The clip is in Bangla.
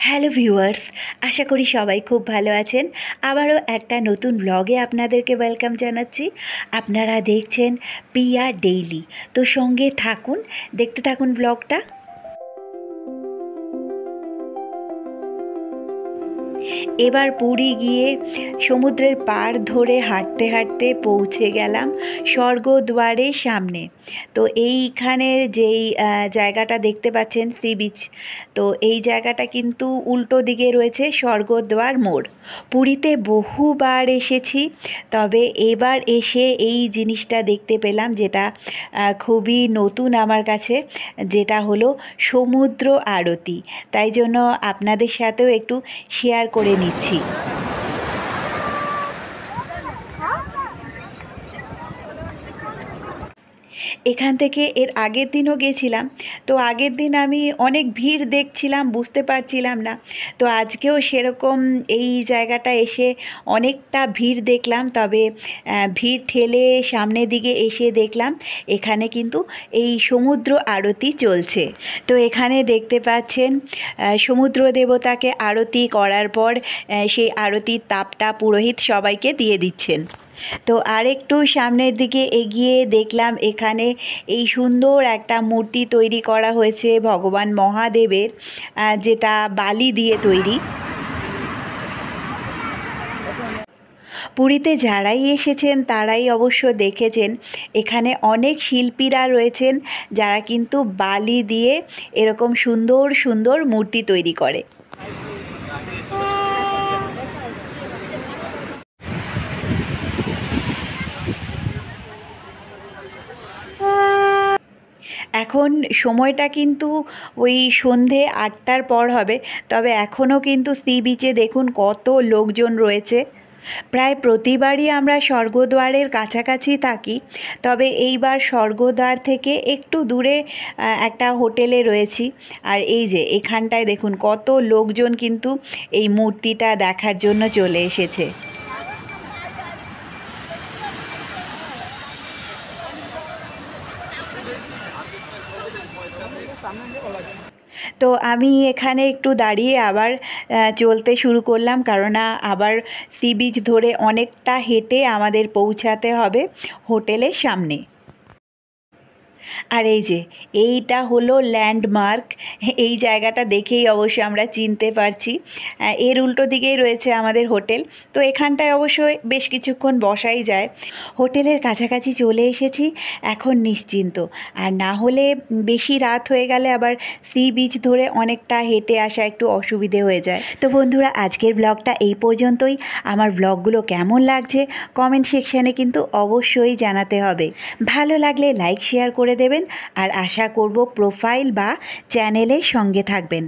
হ্যালো ভিউয়ার্স, আশা করি সবাই খুব ভালো আছেন। আবারও একটা নতুন ব্লগে আপনাদেরকে ওয়েলকাম জানাচ্ছি। আপনারা দেখছেন পিয়া ডেইলি। তো সঙ্গে থাকুন, দেখতে থাকুন ব্লগটা। এবার পুরী গিয়ে সমুদ্রের পাড় ধরে হাঁটতে হাঁটতে পৌঁছে গেলাম স্বর্গদ্বারের সামনে। তো এইখানের যেই জায়গাটা দেখতে পাচ্ছেন সি বিচ, তো এই জায়গাটা কিন্তু উল্টো দিকে রয়েছে স্বর্গদ্বার মোড়। পুরীতে বহুবার এসেছি, তবে এবার এসে এই জিনিসটা দেখতে পেলাম যেটা খুবই নতুন আমার কাছে, যেটা হলো সমুদ্র আরতি। তাই জন্য আপনাদের সাথেও একটু শেয়ার করে নিচ্ছি। এখান থেকে এর আগের দিনও গেছিলাম, তো আগের দিন আমি অনেক ভিড় দেখছিলাম, বুঝতে পারছিলাম না। তো আজকেও সেরকম এই জায়গাটা এসে অনেকটা ভিড় দেখলাম, তবে ভিড় ঠেলে সামনের দিকে এসে দেখলাম এখানে কিন্তু এই সমুদ্র আরতি চলছে। তো এখানে দেখতে পাচ্ছেন সমুদ্র দেবতাকে আরতি করার পর সেই আরতির তাপটা পুরোহিত সবাইকে দিয়ে দিচ্ছেন। তো আরেকটু সামনের দিকে এগিয়ে দেখলাম এখানে এই সুন্দর একটা মূর্তি তৈরি করা হয়েছে ভগবান মহাদেবের, যেটা বালি দিয়ে তৈরি। পুরীতে যারাই এসেছেন তারাই অবশ্য দেখেছেন এখানে অনেক শিল্পীরা রয়েছেন যারা কিন্তু বালি দিয়ে এরকম সুন্দর সুন্দর মূর্তি তৈরি করে। এখন সময়টা কিন্তু ওই সন্ধে 8টার পর হবে, তবে এখনও কিন্তু সি বিচে দেখুন কত লোকজন রয়েছে। প্রায় প্রতিবারই আমরা স্বর্গদ্বারের কাছাকাছি থাকি, তবে এইবার স্বর্গদ্বার থেকে একটু দূরে একটা হোটেলে রয়েছি। আর এই যে এখানটায় দেখুন কত লোকজন কিন্তু এই মূর্তিটা দেখার জন্য চলে এসেছে। তো আমি এখানে একটু দাঁড়িয়ে আবার চলতে শুরু করলাম, কারণ আবার সি বিচ ধরে অনেকটা হেঁটে আমাদের পৌঁছাতে হবে হোটেলের সামনে। আর এই যে এইটা হলো ল্যান্ডমার্ক, এই জায়গাটা দেখেই অবশ্য আমরা চিনতে পারছি। এর উল্টো দিকেই রয়েছে আমাদের হোটেল। তো এখানটায় অবশ্যই বেশ কিছুক্ষণ বসাই যায়। হোটেলের কাছাকাছি চলে এসেছি, এখন নিশ্চিন্ত। আর না হলে বেশি রাত হয়ে গেলে আবার সি বিচ ধরে অনেকটা হেঁটে আসা একটু অসুবিধে হয়ে যায়। তো বন্ধুরা, আজকের ব্লগটা এই পর্যন্তই। আমার ব্লগগুলো কেমন লাগছে কমেন্ট সেকশানে কিন্তু অবশ্যই জানাতে হবে। ভালো লাগলে লাইক শেয়ার করে দেবেন, আর আশা করব প্রোফাইল বা চ্যানেলের সঙ্গে থাকবেন।